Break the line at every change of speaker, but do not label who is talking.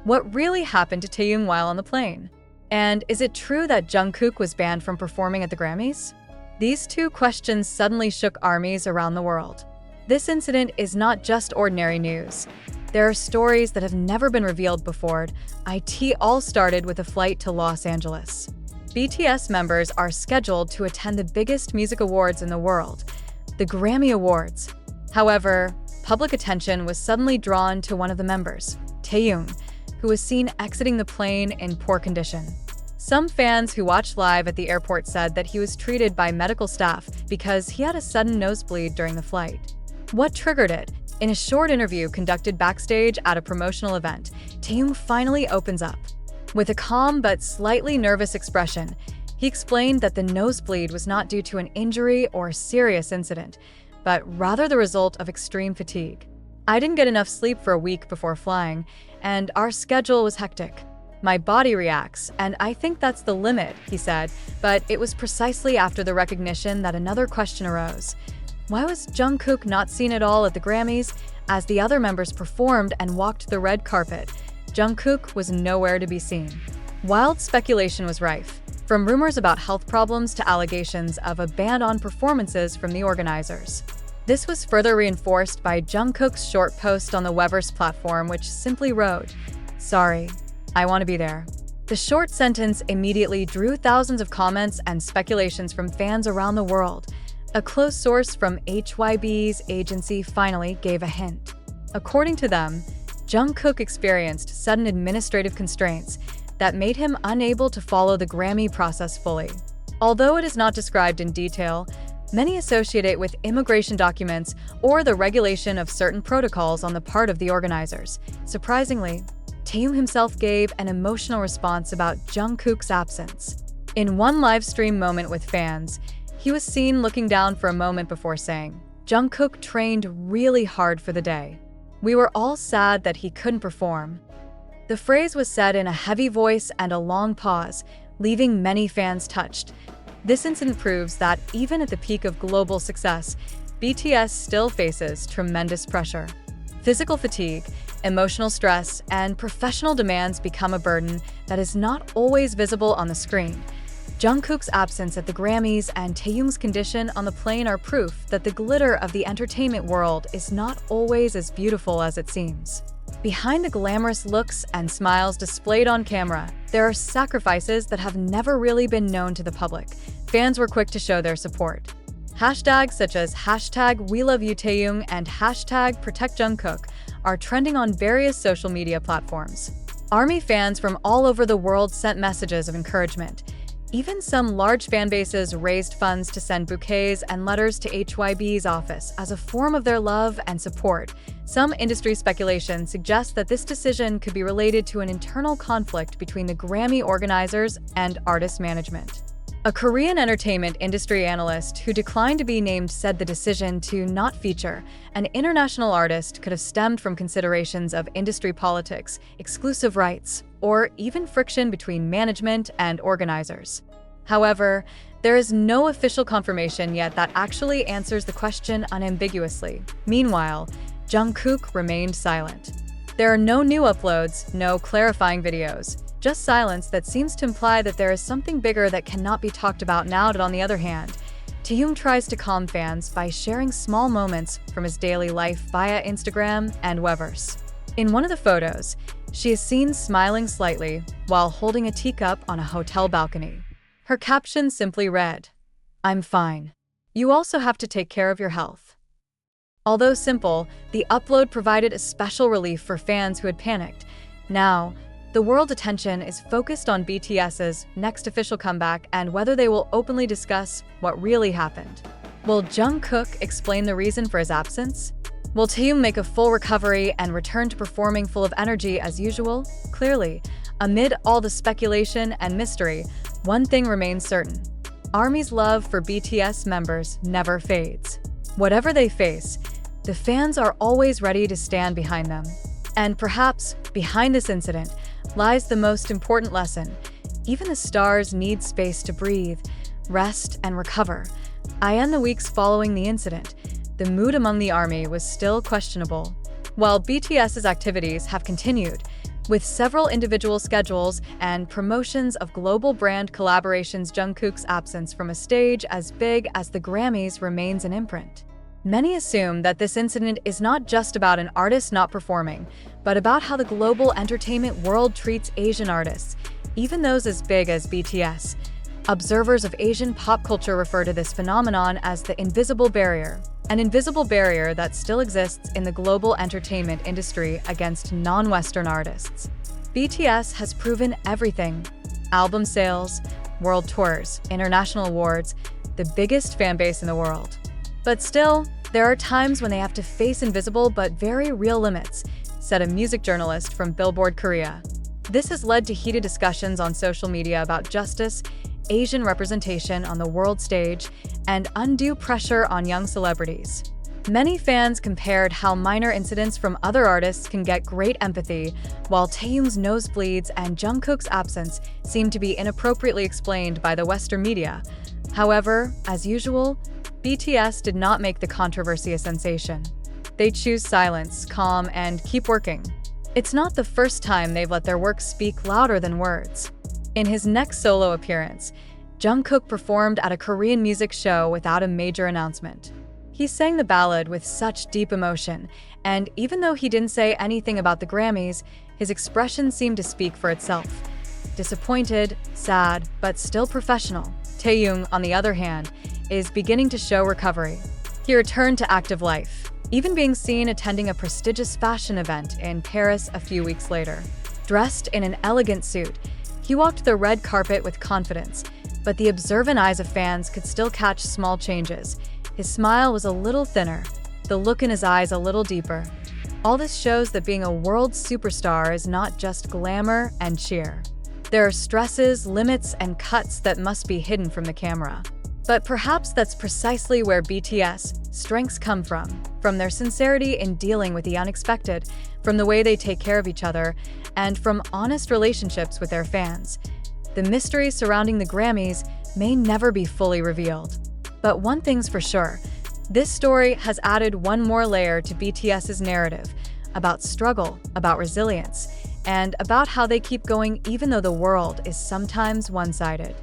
What really happened to Taehyung while on the plane? And is it true that Jungkook was banned from performing at the Grammys? These two questions suddenly shook armies around the world. This incident is not just ordinary news. There are stories that have never been revealed before. It all started with a flight to Los Angeles. BTS members are scheduled to attend the biggest music awards in the world, the Grammy Awards. However, public attention was suddenly drawn to one of the members, Taehyung, who was seen exiting the plane in poor condition. Some fans who watched live at the airport said that he was treated by medical staff because he had a sudden nosebleed during the flight. What triggered it? In a short interview conducted backstage at a promotional event, Taehyung finally opens up. With a calm but slightly nervous expression, he explained that the nosebleed was not due to an injury or a serious incident, but rather the result of extreme fatigue. "I didn't get enough sleep for a week before flying, and our schedule was hectic. My body reacts, and I think that's the limit," he said, but it was precisely after the recognition that another question arose. Why was Jungkook not seen at all at the Grammys? As the other members performed and walked the red carpet, Jungkook was nowhere to be seen. Wild speculation was rife, from rumors about health problems to allegations of a ban on performances from the organizers. This was further reinforced by Jungkook's short post on the Weverse platform, which simply wrote, "Sorry, I want to be there." The short sentence immediately drew thousands of comments and speculations from fans around the world. A close source from HYB's agency finally gave a hint. According to them, Jungkook experienced sudden administrative constraints that made him unable to follow the Grammy process fully. Although it is not described in detail, many associate it with immigration documents or the regulation of certain protocols on the part of the organizers. Surprisingly, Taehyung himself gave an emotional response about Jungkook's absence. In one live stream moment with fans, he was seen looking down for a moment before saying, "Jungkook trained really hard for the day. We were all sad that he couldn't perform." The phrase was said in a heavy voice and a long pause, leaving many fans touched. This incident proves that even at the peak of global success, BTS still faces tremendous pressure. Physical fatigue, emotional stress, and professional demands become a burden that is not always visible on the screen. Jungkook's absence at the Grammys and Taehyung's condition on the plane are proof that the glitter of the entertainment world is not always as beautiful as it seems. Behind the glamorous looks and smiles displayed on camera, there are sacrifices that have never really been known to the public. Fans were quick to show their support. Hashtags such as #WeLoveYouTaehyung and #ProtectJungkook are trending on various social media platforms. ARMY fans from all over the world sent messages of encouragement. Even some large fan bases raised funds to send bouquets and letters to HYB's office as a form of their love and support. Some industry speculation suggests that this decision could be related to an internal conflict between the Grammy organizers and artist management. A Korean entertainment industry analyst who declined to be named said the decision to not feature an international artist could have stemmed from considerations of industry politics, exclusive rights, or even friction between management and organizers. However, there is no official confirmation yet that actually answers the question unambiguously. Meanwhile, Jungkook remained silent. There are no new uploads, no clarifying videos, just silence that seems to imply that there is something bigger that cannot be talked about now. On the other hand, Taehyung tries to calm fans by sharing small moments from his daily life via Instagram and Weverse. In one of the photos, she is seen smiling slightly while holding a teacup on a hotel balcony. Her caption simply read, "I'm fine. You also have to take care of your health." Although simple, the upload provided a special relief for fans who had panicked. Now, the world attention is focused on BTS's next official comeback and whether they will openly discuss what really happened. Will Jungkook explain the reason for his absence? Will Taehyung make a full recovery and return to performing full of energy as usual? Clearly, amid all the speculation and mystery, one thing remains certain. ARMY's love for BTS members never fades. Whatever they face, the fans are always ready to stand behind them. And perhaps, behind this incident, lies the most important lesson. Even the stars need space to breathe, rest, and recover. In the weeks following the incident, the mood among the ARMY was still questionable. While BTS's activities have continued, With several individual schedules and promotions of global brand collaborations, Jungkook's absence from a stage as big as the Grammys remains an imprint. Many assume that this incident is not just about an artist not performing, but about how the global entertainment world treats Asian artists, even those as big as BTS. Observers of Asian pop culture refer to this phenomenon as the invisible barrier, an invisible barrier that still exists in the global entertainment industry against non-Western artists. BTS has proven everything: album sales, world tours, international awards, the biggest fan base in the world. But still, there are times when they have to face invisible but very real limits, said a music journalist from Billboard Korea. This has led to heated discussions on social media about justice, Asian representation on the world stage, and undue pressure on young celebrities. Many fans compared how minor incidents from other artists can get great empathy, while Taehyung's nosebleeds and Jungkook's absence seem to be inappropriately explained by the Western media. However, as usual, BTS did not make the controversy a sensation. They choose silence, calm, and keep working. It's not the first time they've let their work speak louder than words. In his next solo appearance, Jungkook performed at a Korean music show without a major announcement. He sang the ballad with such deep emotion, and even though he didn't say anything about the Grammys, his expression seemed to speak for itself. Disappointed, sad, but still professional. Taehyung, on the other hand, is beginning to show recovery. He returned to active life, even being seen attending a prestigious fashion event in Paris a few weeks later. Dressed in an elegant suit, he walked the red carpet with confidence, but the observant eyes of fans could still catch small changes. His smile was a little thinner, the look in his eyes a little deeper. All this shows that being a world superstar is not just glamour and cheer. There are stresses, limits, and cuts that must be hidden from the camera. But perhaps that's precisely where BTS strengths come from their sincerity in dealing with the unexpected, from the way they take care of each other, and from honest relationships with their fans. The mystery surrounding the Grammys may never be fully revealed. But one thing's for sure, this story has added one more layer to BTS's narrative, about struggle, about resilience, and about how they keep going even though the world is sometimes one-sided.